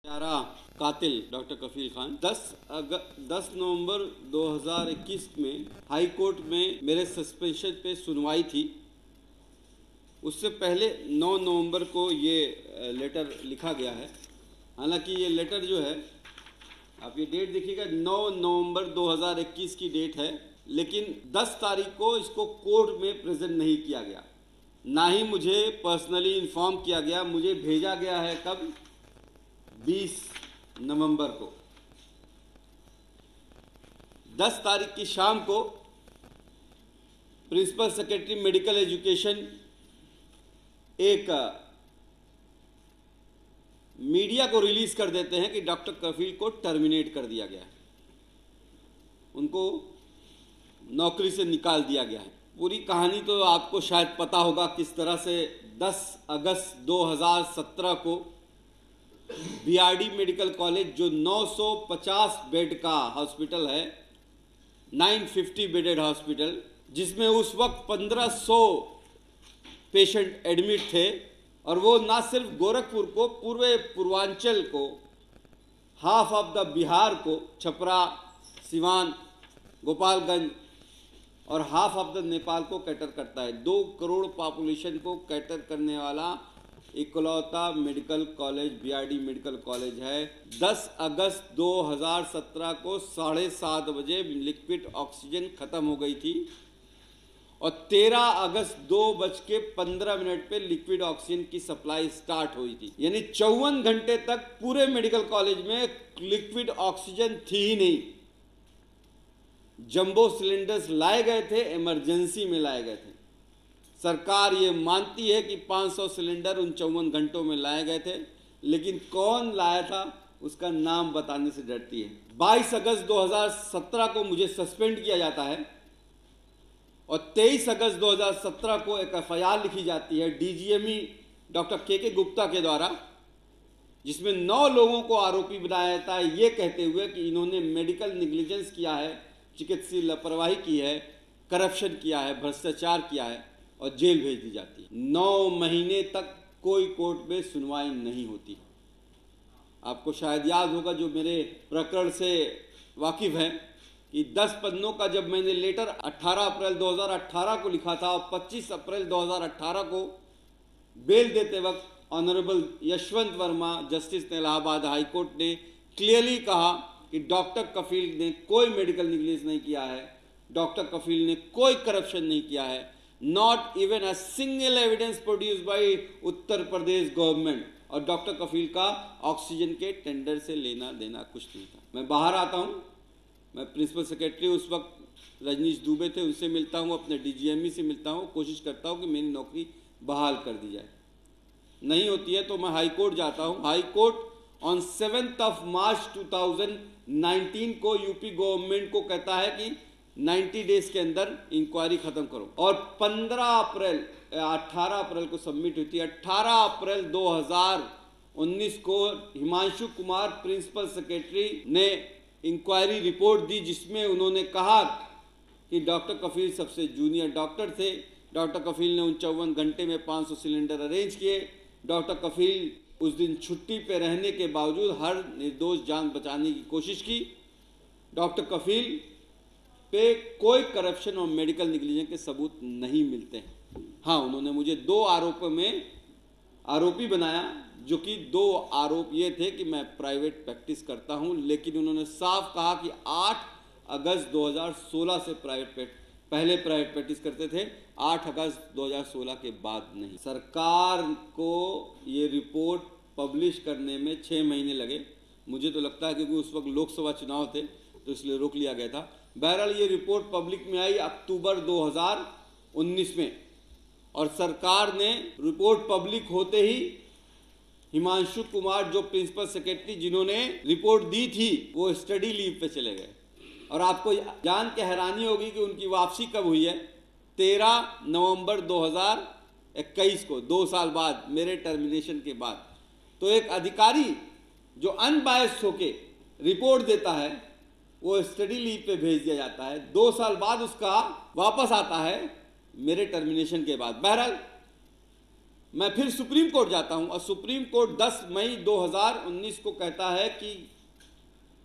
प्यारा कातिल डॉक्टर कफील खान 10 नवंबर 2021 में हाई कोर्ट में मेरे सस्पेंशन पे सुनवाई थी। उससे पहले 9 नवंबर को ये लेटर लिखा गया है। हालांकि ये लेटर जो है, आप ये डेट देखिएगा, 9 नवंबर 2021 की डेट है, लेकिन 10 तारीख को इसको कोर्ट में प्रेजेंट नहीं किया गया, ना ही मुझे पर्सनली इन्फॉर्म किया गया। मुझे भेजा गया है कब? 20 नवंबर को। 10 तारीख की शाम को प्रिंसिपल सेक्रेटरी मेडिकल एजुकेशन एक मीडिया को रिलीज कर देते हैं कि डॉक्टर कफील को टर्मिनेट कर दिया गया है, उनको नौकरी से निकाल दिया गया है। पूरी कहानी तो आपको शायद पता होगा किस तरह से 10 अगस्त 2017 को बीआरडी मेडिकल कॉलेज, जो 950 बेड का हॉस्पिटल है, 950 बेडेड हॉस्पिटल, जिसमें उस वक्त 1500 पेशेंट एडमिट थे, और वो ना सिर्फ गोरखपुर को, पूर्वांचल को, हाफ ऑफ द बिहार को, छपरा, सिवान, गोपालगंज और हाफ ऑफ द नेपाल को कैटर करता है। 2 करोड़ पॉपुलेशन को कैटर करने वाला इकलौता medical college BRD medical college है। 10 अगस्त 2017 को 7:30 बजे लिक्विड ऑक्सीजन खत्म हो गई थी, और 13 अगस्त 2:15 पे लिक्विड ऑक्सीजन की सप्लाई स्टार्ट हुई थी। यानी 54 घंटे तक पूरे मेडिकल कॉलेज में लिक्विड ऑक्सीजन थी ही नहीं। जंबो सिलेंडर्स लाए गए थे, इमरजेंसी में लाए गए थे। सरकार ये मानती है कि 500 सिलेंडर उन 54 घंटों में लाए गए थे, लेकिन कौन लाया था उसका नाम बताने से डरती है। 22 अगस्त 2017 को मुझे सस्पेंड किया जाता है, और 23 अगस्त 2017 को एक एफआईआर लिखी जाती है डीजीएमई डॉक्टर के गुप्ता के द्वारा, जिसमें 9 लोगों को आरोपी बनाया जाता है, ये कहते हुए कि इन्होंने मेडिकल निग्लिजेंस किया है, चिकित्सीय लापरवाही की है, करप्शन किया है, भ्रष्टाचार किया है, और जेल भेज दी जाती है। 9 महीने तक कोई कोर्ट में सुनवाई नहीं होती। आपको शायद याद होगा, जो मेरे प्रकरण से वाकिफ हैं, कि 10 पन्नों का जब मैंने लेटर 18 अप्रैल 2018 को लिखा था, और 25 अप्रैल 2018 को बेल देते वक्त honourable Yashwant Verma, justice Allahabad high court ने क्लियरली कहा कि डॉक्टर कफील ने कोई मेडिकल निग्लिजेंस नहीं किया है, डॉक्टर कफील ने कोई करप्शन नहीं किया है, not even a single evidence produced by Uttar Pradesh government, और डॉक्टर कफील का ऑक्सीजन के टेंडर से लेना देना कुछ नहीं था। मैं बाहर आता हूँ, मैं प्रिंसिपल सेक्रेटरी उस वक्त रजनीश दुबे थे, उनसे मिलता हूँ, अपने डीजीएमई से मिलता हूँ, कोशिश करता हूँ कि मेरी नौकरी बहाल कर दी जाए। नहीं होती है तो मैं हाई कोर्ट जाता हूँ। हाई कोर्ट ऑन 7 मार्च 2019 को यूपी गवर्नमेंट को कहता है कि 90 डेज के अंदर इंक्वायरी खत्म करो, और 18 अप्रैल को सबमिट हुई थी। 18 अप्रैल 2019 को हिमांशु कुमार प्रिंसिपल सेक्रेटरी ने इंक्वायरी रिपोर्ट दी, जिसमें उन्होंने कहा कि डॉक्टर कफील सबसे जूनियर डॉक्टर थे। डॉक्टर कफील ने 54 घंटे में 500 सिलेंडर अरेंज किए। डॉक्टर कफील उस दिन छुट्टी पे रहने के बावजूद हर निर्दोष जान बचाने की कोशिश की। डॉक्टर कफील पे कोई करप्शन और मेडिकल निग्लिजेंस के सबूत नहीं मिलते हैं। हाँ, उन्होंने मुझे 2 आरोपों में आरोपी बनाया, जो कि 2 आरोप ये थे कि मैं प्राइवेट प्रैक्टिस करता हूं, लेकिन उन्होंने साफ कहा कि 8 अगस्त 2016 से पहले प्राइवेट प्रैक्टिस करते थे, 8 अगस्त 2016 के बाद नहीं। सरकार को ये रिपोर्ट पब्लिश करने में 6 महीने लगे। मुझे तो लगता है क्योंकि उस वक्त लोकसभा चुनाव थे, तो इसलिए रोक लिया गया था। बहरहाल ये रिपोर्ट पब्लिक में आई अक्टूबर 2019 में, और सरकार ने रिपोर्ट पब्लिक होते ही हिमांशु कुमार, जो प्रिंसिपल सेक्रेटरी जिन्होंने रिपोर्ट दी थी, वो स्टडी लीव पे चले गए। और आपको जान के हैरानी होगी कि उनकी वापसी कब हुई है? 13 नवंबर 2021 को, 2 साल बाद, मेरे टर्मिनेशन के बाद। तो एक अधिकारी जो अनबायस्ड होके रिपोर्ट देता है, वो स्टडी लीव पे भेज दिया जाता है। 2 साल बाद उसका वापस आता है, मेरे टर्मिनेशन के बाद। बहरहाल मैं फिर सुप्रीम कोर्ट जाता हूं और सुप्रीम कोर्ट 10 मई 2019 को कहता है कि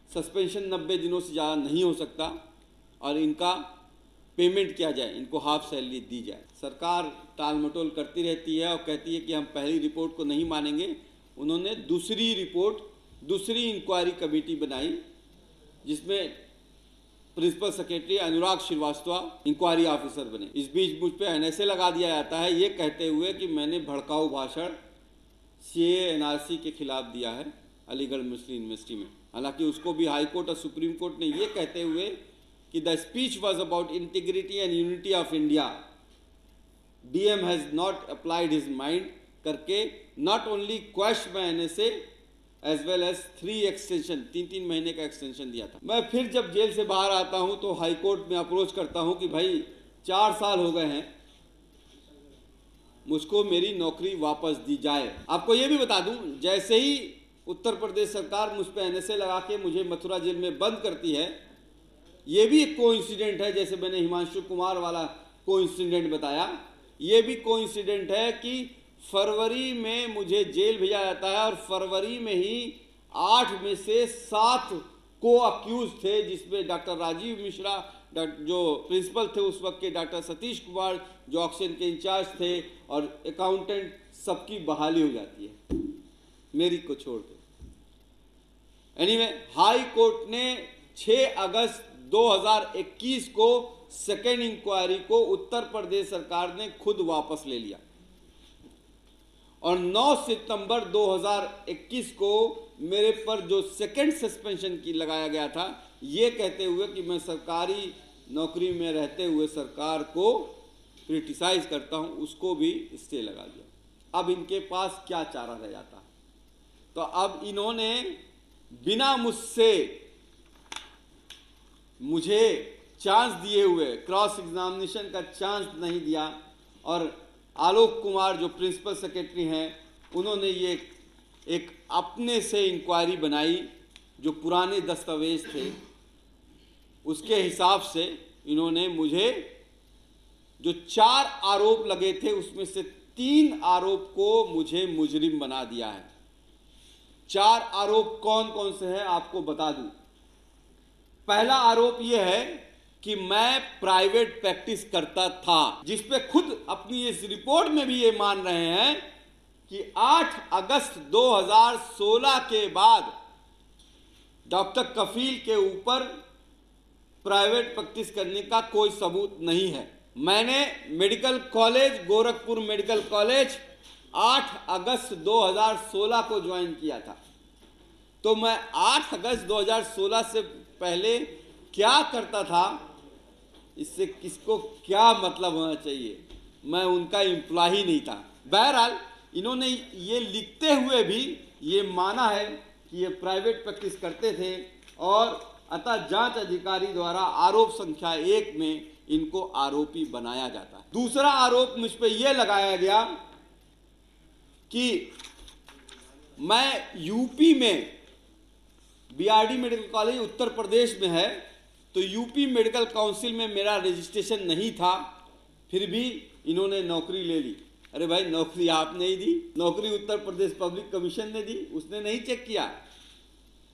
सस्पेंशन 90 दिनों से ज़्यादा नहीं हो सकता और इनका पेमेंट किया जाए, इनको हाफ सैलरी दी जाए। सरकार टाल मटोल करती रहती है और कहती है कि हम पहली रिपोर्ट को नहीं मानेंगे। उन्होंने दूसरी रिपोर्ट, दूसरी इंक्वायरी कमेटी बनाई जिसमें प्रिंसिपल सेक्रेटरी अनुराग श्रीवास्तव इंक्वायरी ऑफिसर बने। इस बीच मुझ पे NSA लगा दिया जाता है ये कहते हुए कि मैंने भड़काऊ भाषण CAA NRC के खिलाफ दिया है अलीगढ़ मुस्लिम यूनिवर्सिटी में। हालांकि उसको भी हाई कोर्ट और सुप्रीम कोर्ट ने ये कहते हुए कि the speech was about integrity and unity of India, DM has not applied his mind करके not only question by NSA as well as 3 extension, 3 महीने का एक्सटेंशन दिया था। मैं फिर जब जेल से बाहर आता हूं तो हाई कोर्ट में अप्रोच करता हूं कि भाई 4 साल हो गए हैं, मुझको मेरी नौकरी वापस दी जाए। आपको ये भी बता दूं, जैसे ही उत्तर प्रदेश सरकार मुझ पर NSA लगा के मुझे मथुरा जेल में बंद करती है, ये भी एक कोइंसिडेंट है, जैसे मैंने हिमांशु कुमार वाला कोइंसिडेंट बताया, ये भी कोइंसिडेंट है कि फरवरी में मुझे जेल भेजा जाता है और फरवरी में ही 8 में से 7 को अक्यूज थे, जिसमें डॉक्टर राजीव मिश्रा जो प्रिंसिपल थे उस वक्त के, डॉक्टर सतीश कुमार जो ऑक्सीजन के इंचार्ज थे और अकाउंटेंट, सबकी बहाली हो जाती है मेरी को छोड़ के। एनीवे, हाई कोर्ट ने 6 अगस्त 2021 को सेकेंड इंक्वायरी को उत्तर प्रदेश सरकार ने खुद वापस ले लिया और 9 सितंबर 2021 को मेरे पर जो सेकेंड सस्पेंशन की लगाया गया था, ये कहते हुए कि मैं सरकारी नौकरी में रहते हुए सरकार को क्रिटिसाइज करता हूं, उसको भी स्टे लगा दिया। अब इनके पास क्या चारा रह जाता है? तो अब इन्होंने बिना मुझे चांस दिए हुए, क्रॉस एग्जामिनेशन का चांस नहीं दिया, और आलोक कुमार जो प्रिंसिपल सेक्रेटरी हैं, उन्होंने ये एक अपने से इंक्वायरी बनाई जो पुराने दस्तावेज थे, उसके हिसाब से इन्होंने मुझे जो 4 आरोप लगे थे उसमें से 3 आरोप को मुझे मुजरिम बना दिया है। 4 आरोप कौन कौन से हैं आपको बता दूं। पहला आरोप यह है कि मैं प्राइवेट प्रैक्टिस करता था, जिस पे खुद अपनी इस रिपोर्ट में भी ये मान रहे हैं कि 8 अगस्त 2016 के बाद डॉक्टर कफील के ऊपर प्राइवेट प्रैक्टिस करने का कोई सबूत नहीं है। मैंने medical college, Gorakhpur medical college 8 अगस्त 2016 को ज्वाइन किया था। तो मैं 8 अगस्त 2016 से पहले क्या करता था, इससे किसको क्या मतलब होना चाहिए? मैं उनका एम्प्लॉय नहीं था। बहरहाल इन्होंने ये लिखते हुए भी ये माना है कि ये प्राइवेट प्रैक्टिस करते थे और अतः जांच अधिकारी द्वारा आरोप संख्या 1 में इनको आरोपी बनाया जाता है। दूसरा आरोप मुझ पर यह लगाया गया कि मैं यूपी में, BRD medical college Uttar Pradesh में है, तो यूपी मेडिकल काउंसिल में मेरा रजिस्ट्रेशन नहीं था, फिर भी इन्होंने नौकरी ले ली। अरे भाई, नौकरी आप नहीं दी, नौकरी उत्तर प्रदेश पब्लिक कमीशन ने दी, उसने नहीं चेक किया।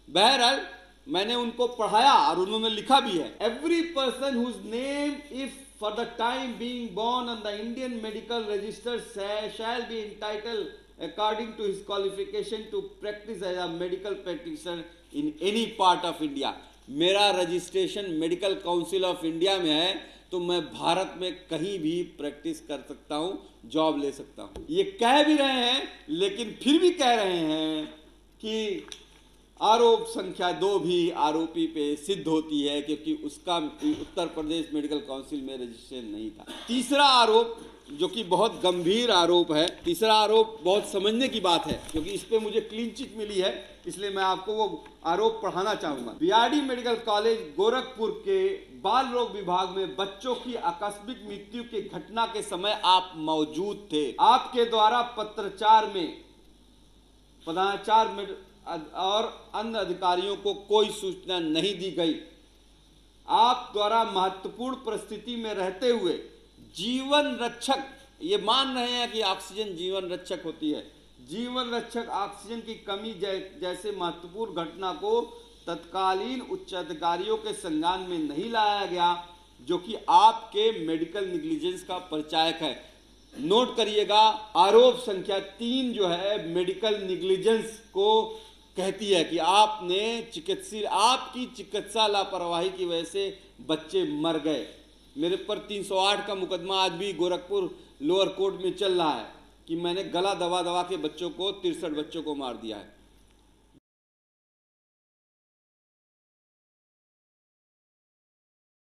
बहरहाल मैंने उनको पढ़ाया और उन्होंने लिखा भी है, every person whose name if for the time being borne on the Indian medical register shall be entitled according to his qualification to practise as a medical practitioner in any part of India. मेरा registration medical council of India में है, तो मैं भारत में कहीं भी practice कर सकता हूं, जॉब ले सकता हूं। ये कह भी रहे हैं, लेकिन फिर भी कह रहे हैं कि आरोप संख्या 2 भी आरोपी पे सिद्ध होती है, क्योंकि उसका उत्तर प्रदेश मेडिकल काउंसिल में रजिस्ट्रेशन नहीं था। तीसरा आरोप, जो कि बहुत गंभीर आरोप है, तीसरा आरोप बहुत समझने की बात है, क्योंकि इस पे मुझे क्लीन चिट मिली है, इसलिए मैं आपको वो आरोप पढ़ाना चाहूंगा। BRD मेडिकल कॉलेज गोरखपुर के बाल रोग विभाग में बच्चों की आकस्मिक मृत्यु की घटना के समय आप मौजूद थे। आपके द्वारा पत्राचार में प्रधानाचार्य में और अन्य अधिकारियों को कोई सूचना नहीं दी गई। आप द्वारा महत्वपूर्ण परिस्थिति में रहते हुए जीवन रक्षक ये मान रहे हैं कि ऑक्सीजन जीवन रक्षक होती है। जीवन रक्षक ऑक्सीजन की कमी जैसे महत्वपूर्ण घटना को तत्कालीन उच्च अधिकारियों के संज्ञान में नहीं लाया गया, जो कि आपके मेडिकल निग्लिजेंस का परिचायक है। नोट करिएगा, आरोप संख्या 3 जो है मेडिकल निग्लिजेंस को कहती है कि आपकी चिकित्सा लापरवाही की वजह से बच्चे मर गए। मेरे पर 308 का मुकदमा आज भी गोरखपुर लोअर कोर्ट में चल रहा है कि मैंने गला दबा दबा के बच्चों को 63 बच्चों को मार दिया है।